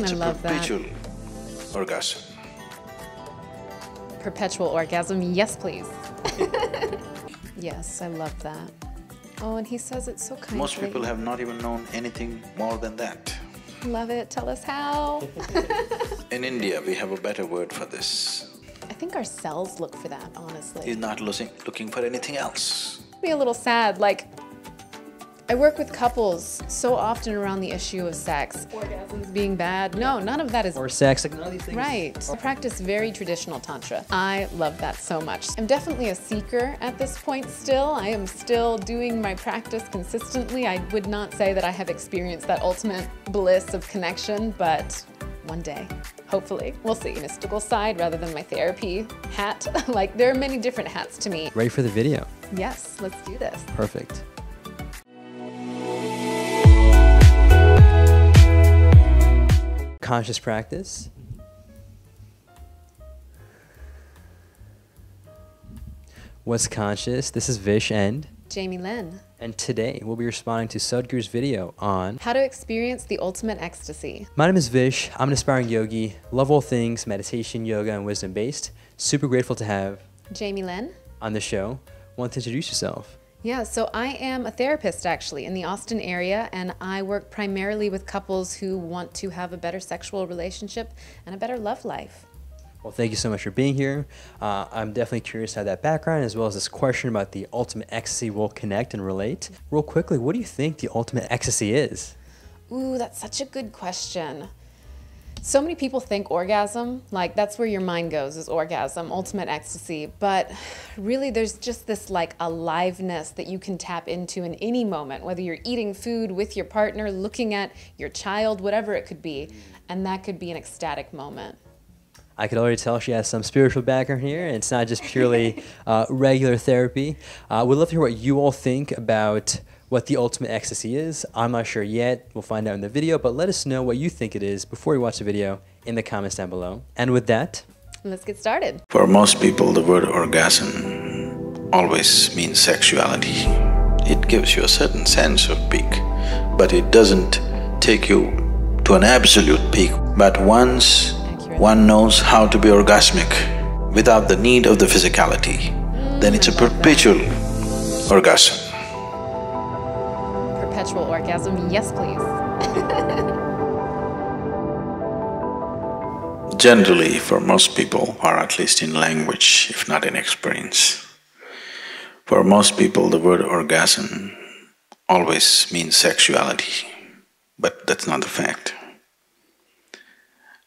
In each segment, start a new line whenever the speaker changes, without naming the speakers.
I love that.
Perpetual orgasm.
Perpetual orgasm, yes please. Yes, I love that. Oh, and he says it so kindly.
Most people have not even known anything more than that.
Love it, tell us how.
In India, we have a better word for this.
I think our cells look for that, honestly.
He's not looking for anything else.
Be a little sad, like, I work with couples so often around the issue of sex. Orgasms being bad. No, none of that is…
Or sex, like none of these things.
Right. I practice very traditional tantra. I love that so much. I'm definitely a seeker at this point still. I am still doing my practice consistently. I would not say that I have experienced that ultimate bliss of connection, but one day, hopefully. We'll see. Mystical side rather than my therapy hat. Like, there are many different hats to me.
Ready for the video?
Yes, let's do this.
Perfect. Conscious practice. What's conscious? This is Vish and
Jamie Lynn.
And today we'll be responding to Sadhguru's video on
how to experience the ultimate ecstasy.
My name is Vish. I'm an aspiring yogi, love all things meditation, yoga, and wisdom based. Super grateful to have
Jamie Lynn
on the show. Want to introduce yourself?
Yeah, so I am a therapist actually in the Austin area, and I work primarily with couples who want to have a better sexual relationship and a better love life.
Well, thank you so much for being here. I'm definitely curious how that background, as well as this question about the ultimate ecstasy, will connect and relate. Real quickly, what do you think the ultimate ecstasy is?
Ooh, that's such a good question. So many people think orgasm, like that's where your mind goes, is orgasm, ultimate ecstasy. But really there's just this like aliveness that you can tap into in any moment, whether you're eating food with your partner, looking at your child, whatever it could be. And that could be an ecstatic moment.
I could already tell she has some spiritual background here, and it's not just purely regular therapy. We'd love to hear what you all think about what the ultimate ecstasy is. I'm not sure yet. We'll find out in the video, but let us know what you think it is before you watch the video in the comments down below. And with that,
let's get started.
For most people, the word orgasm always means sexuality. It gives you a certain sense of peak, but it doesn't take you to an absolute peak. But once one knows how to be orgasmic without the need of the physicality, then it's a perpetual orgasm.
Perpetual orgasm, yes please.
Generally, for most people, or at least in language, if not in experience, for most people the word orgasm always means sexuality, but that's not the fact.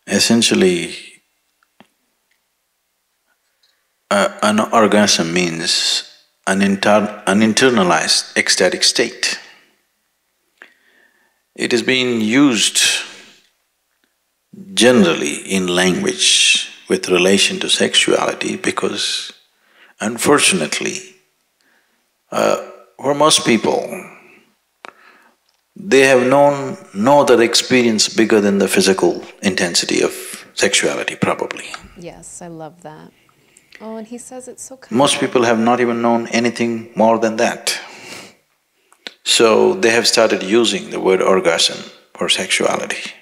Essentially, an orgasm means an internalized ecstatic state. It is being used generally in language with relation to sexuality because, unfortunately, for most people, they have known no other experience bigger than the physical intensity of sexuality, probably.
Yes, I love that. Oh, and he says it so kindly.
Most people have not even known anything more than that. So they have started using the word orgasm for sexuality.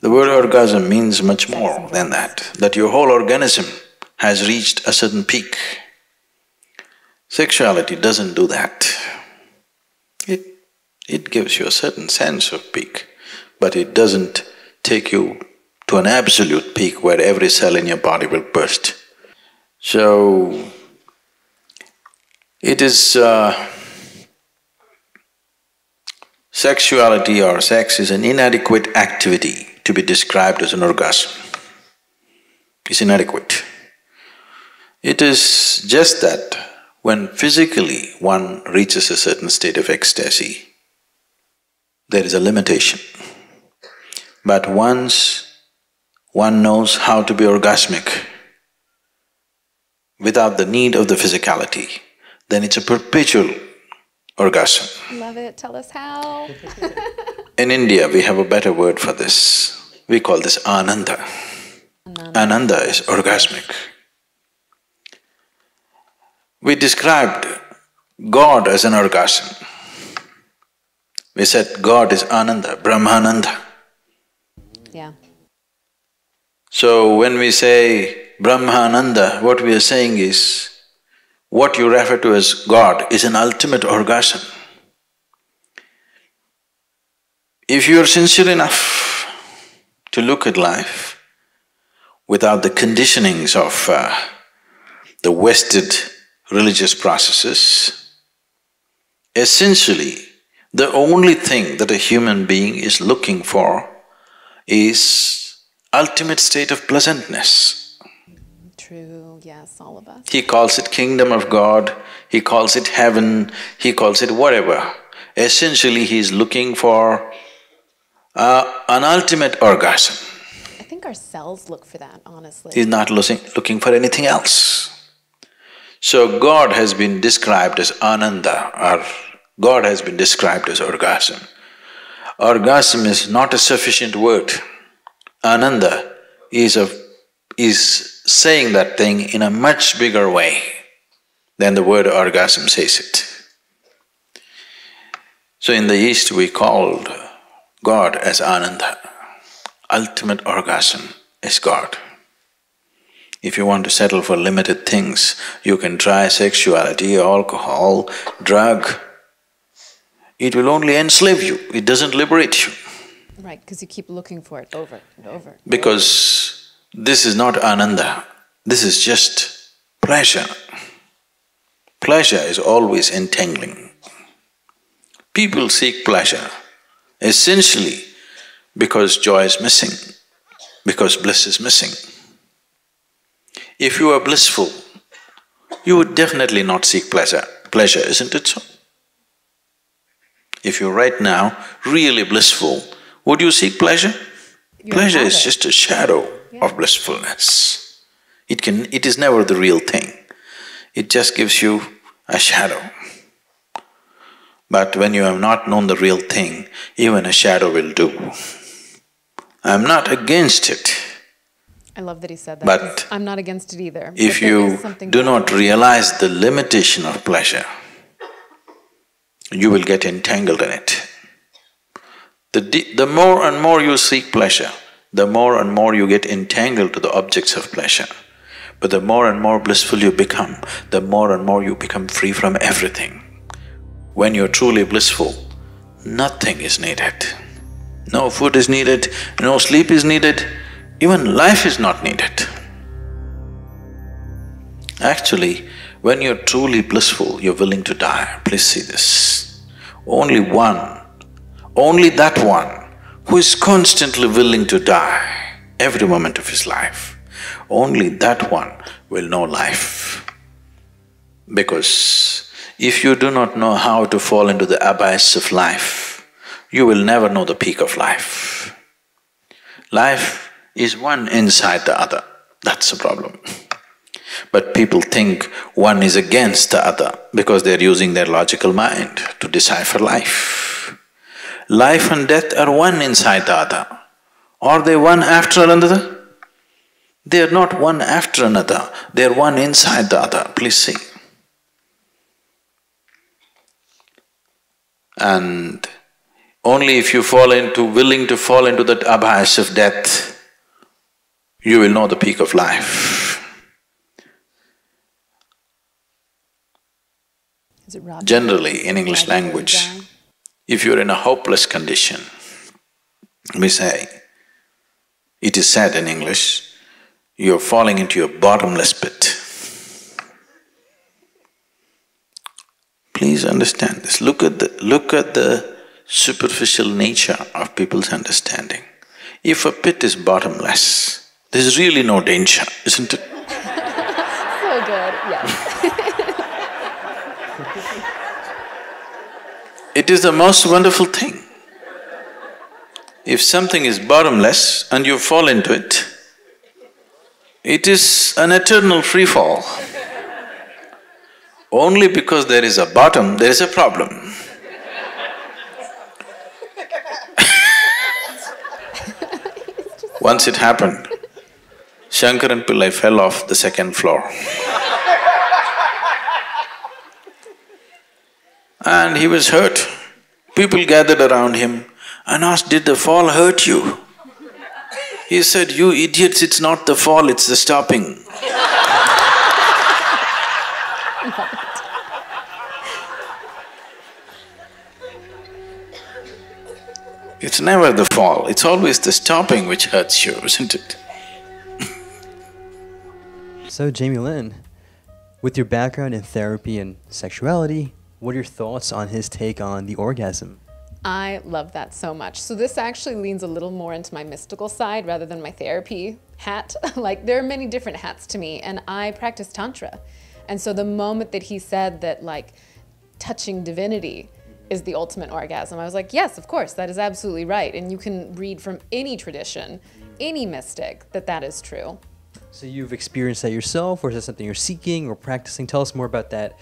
The word orgasm means much more than that your whole organism has reached a certain peak. Sexuality doesn't do that. It gives you a certain sense of peak, but it doesn't take you to an absolute peak where every cell in your body will burst. So, it is… sexuality or sex is an inadequate activity to be described as an orgasm. It's inadequate. It is just that when physically one reaches a certain state of ecstasy, there is a limitation. But once one knows how to be orgasmic without the need of the physicality, then it's a perpetual orgasm.
Love it, tell us how.
In India, we have a better word for this. We call this Ananda. Ananda is orgasmic. We described God as an orgasm. We said God is Ananda, Brahmananda.
Yeah.
So when we say Brahmananda, what we are saying is, what you refer to as God is an ultimate orgasm. If you are sincere enough to look at life without the conditionings of the wasted religious processes, essentially the only thing that a human being is looking for is ultimate state of pleasantness.
True, yes, all of us.
He calls it kingdom of God, he calls it heaven, he calls it whatever. Essentially, he is looking for an ultimate orgasm.
I think our cells look for that, honestly.
He's not looking for anything else. So God has been described as Ananda, or God has been described as orgasm. Orgasm is not a sufficient word. Ananda is saying that thing in a much bigger way than the word orgasm says it. So in the East we called God as Ananda. Ultimate orgasm is God. If you want to settle for limited things, you can try sexuality, alcohol, drug. It will only enslave you, it doesn't liberate you.
Right, because you keep looking for it over and over.
Because this is not Ananda, this is just pleasure. Pleasure is always entangling. People seek pleasure essentially because joy is missing, because bliss is missing. If you are blissful, you would definitely not seek pleasure, isn't it so? If you're right now really blissful, would you seek pleasure? Pleasure is just a shadow of blissfulness. It is never the real thing. It just gives you a shadow. But when you have not known the real thing, even a shadow will do. I'm not against it.
I love that he said that,
But
I'm not against it either.
If you do not realize the limitation of pleasure, you will get entangled in it. The more and more you seek pleasure, the more and more you get entangled to the objects of pleasure. But the more and more blissful you become, the more and more you become free from everything. When you're truly blissful, nothing is needed. No food is needed, no sleep is needed, even life is not needed. Actually, when you're truly blissful, you're willing to die. Please see this. Only that one who is constantly willing to die every moment of his life, only that one will know life. Because if you do not know how to fall into the abyss of life, you will never know the peak of life. Life is one inside the other, that's the problem. But people think one is against the other because they're using their logical mind to decipher life. Life and death are one inside the other. Are they one after another? They are not one after another, they are one inside the other, please see. And only if you willing to fall into that abyss of death, you will know the peak of life. Generally, in English language, if you're in a hopeless condition, we say, it is said in English, you're falling into a bottomless pit. Please understand this. Look at the superficial nature of people's understanding. If a pit is bottomless, there's really no danger, isn't it?
So good, yes.
It is the most wonderful thing. If something is bottomless and you fall into it, it is an eternal free fall. Only because there is a bottom, there is a problem. Once it happened, Shankaran Pillai fell off the second floor. And he was hurt. People gathered around him and asked, "Did the fall hurt you?" He said, "You idiots, it's not the fall, it's the stopping." It's never the fall, it's always the stopping which hurts you, isn't it?
So, Jamie Lynn, with your background in therapy and sexuality, what are your thoughts on his take on the orgasm?
I love that so much. So this actually leans a little more into my mystical side rather than my therapy hat. Like, there are many different hats to me, and I practice Tantra. And so the moment that he said that, like, touching divinity is the ultimate orgasm, I was like, yes, of course, that is absolutely right. And you can read from any tradition, any mystic, that that is true.
So you've experienced that yourself, or is that something you're seeking or practicing? Tell us more about that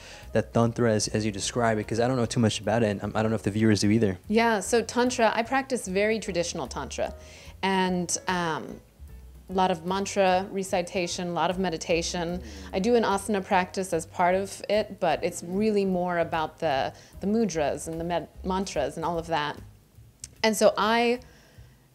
Tantra as you describe it, because I don't know too much about it, and I don't know if the viewers do either.
Yeah, so Tantra, I practice very traditional Tantra. And a lot of mantra recitation, a lot of meditation. I do an asana practice as part of it, but it's really more about the mudras and the mantras and all of that. And so I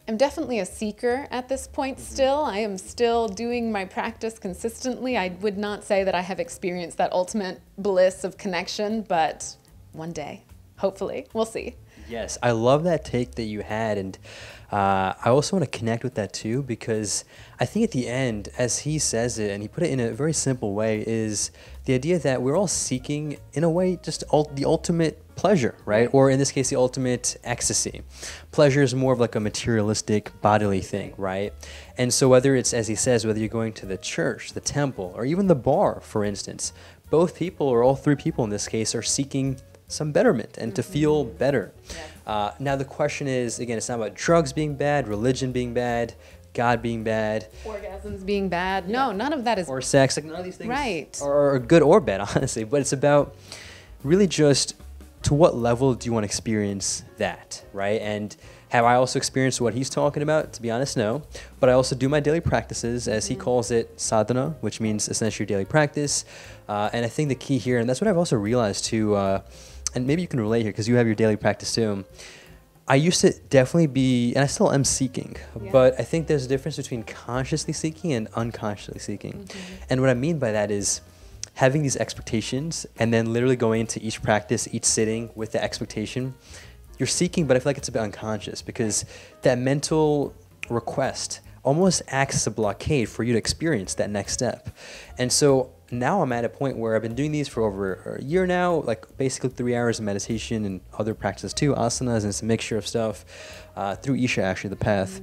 am definitely a seeker at this point still. I am still doing my practice consistently. I would not say that I have experienced that ultimate bliss of connection, but one day, hopefully, we'll see.
Yes, I love that take that you had, and I also want to connect with that too, because I think at the end, as he says it, and he put it in a very simple way, is the idea that we're all seeking, in a way, just the ultimate pleasure, right? Or in this case, the ultimate ecstasy. Pleasure is more of like a materialistic bodily thing, right? And so whether it's, as he says, whether you're going to the church, the temple, or even the bar, for instance, both people, or all three people in this case, are seeking some betterment and to feel better. Yeah. Now the question is, again, it's not about drugs being bad, religion being bad, God being bad,
orgasms being bad. No, none of that is.
Or sex. Like, none of these things
right.
are good or bad, honestly. But it's about really just to what level do you want to experience that, right? And have I also experienced what he's talking about? To be honest, no. But I also do my daily practices, as he calls it, sadhana, which means essentially your daily practice. And I think the key here, and that's what I've also realized too, and maybe you can relate here because you have your daily practice too. I used to definitely be, and I still am seeking, but I think there's a difference between consciously seeking and unconsciously seeking. And what I mean by that is having these expectations and then literally going into each practice, each sitting with the expectation. You're seeking, but I feel like it's a bit unconscious because that mental request almost acts as a blockade for you to experience that next step. And so now I'm at a point where I've been doing these for over a year now, like basically 3 hours of meditation and other practices too, asanas, and it's a mixture of stuff through Isha, actually, the path.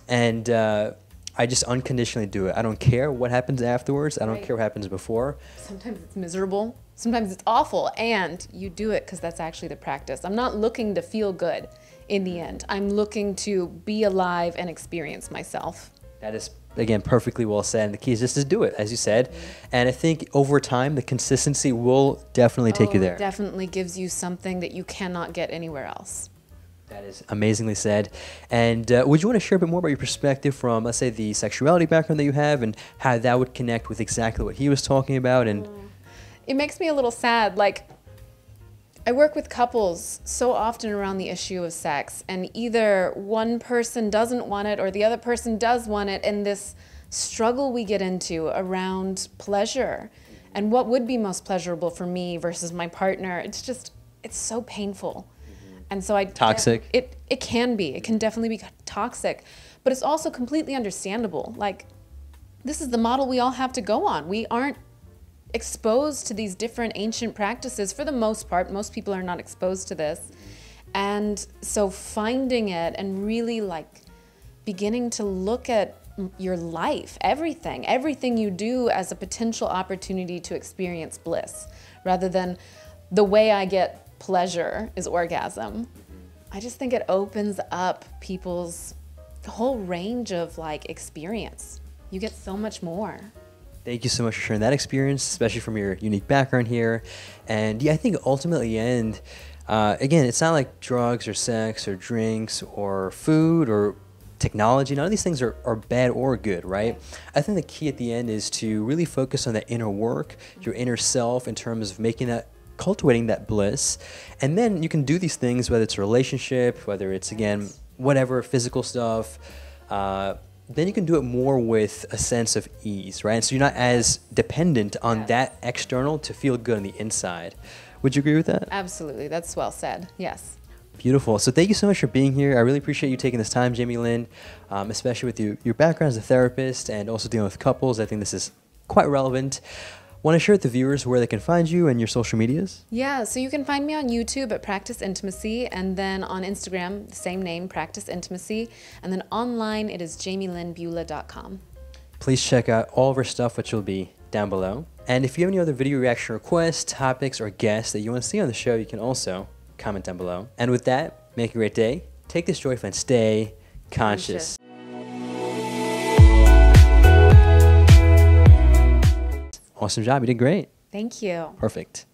And I just unconditionally do it. I don't care what happens afterwards. I don't care what happens before.
Sometimes it's miserable. Sometimes it's awful. And you do it because that's actually the practice. I'm not looking to feel good in the end. I'm looking to be alive and experience myself.
That is, again, perfectly well said. And the key is just to do it, as you said. And I think over time, the consistency will definitely take you there.
It definitely gives you something that you cannot get anywhere else.
That is amazingly said. And would you want to share a bit more about your perspective from, let's say, the sexuality background that you have and how that would connect with exactly what he was talking about? And
it makes me a little sad. Like, I work with couples so often around the issue of sex, and either one person doesn't want it or the other person does want it, and this struggle we get into around pleasure and what would be most pleasurable for me versus my partner. It's just, it's so painful. And so
toxic.
It can be. It can definitely be toxic, but it's also completely understandable. Like, this is the model we all have to go on. We aren't exposed to these different ancient practices for the most part. Most people are not exposed to this. And so finding it and really like beginning to look at your life, everything you do as a potential opportunity to experience bliss, rather than the way I get pleasure is orgasm. I just think it opens up people's whole range of like experience. You get so much more.
Thank you so much for sharing that experience, especially from your unique background here. And yeah, I think ultimately, and again, it's not like drugs or sex or drinks or food or technology. None of these things are bad or good, right? I think the key at the end is to really focus on that inner work, your inner self, in terms of cultivating that bliss. And then you can do these things, whether it's a relationship, whether it's, again, whatever, physical stuff, then you can do it more with a sense of ease, right? And so you're not as dependent on that external to feel good on the inside. Would you agree with that?
Absolutely. That's well said. Yes.
Beautiful. So thank you so much for being here. I really appreciate you taking this time, Jamie Lynn, especially with your background as a therapist and also dealing with couples. I think this is quite relevant. Want to share with the viewers where they can find you and your social medias?
Yeah, so you can find me on YouTube at Practice Intimacy, and then on Instagram, the same name, Practice Intimacy, and then online it is jamielynbeulah.com.
Please check out all of our stuff, which will be down below. And if you have any other video reaction requests, topics, or guests that you want to see on the show, you can also comment down below. And with that, make a great day. Take this joyful and stay conscious. Awesome job. You did great.
Thank you.
Perfect.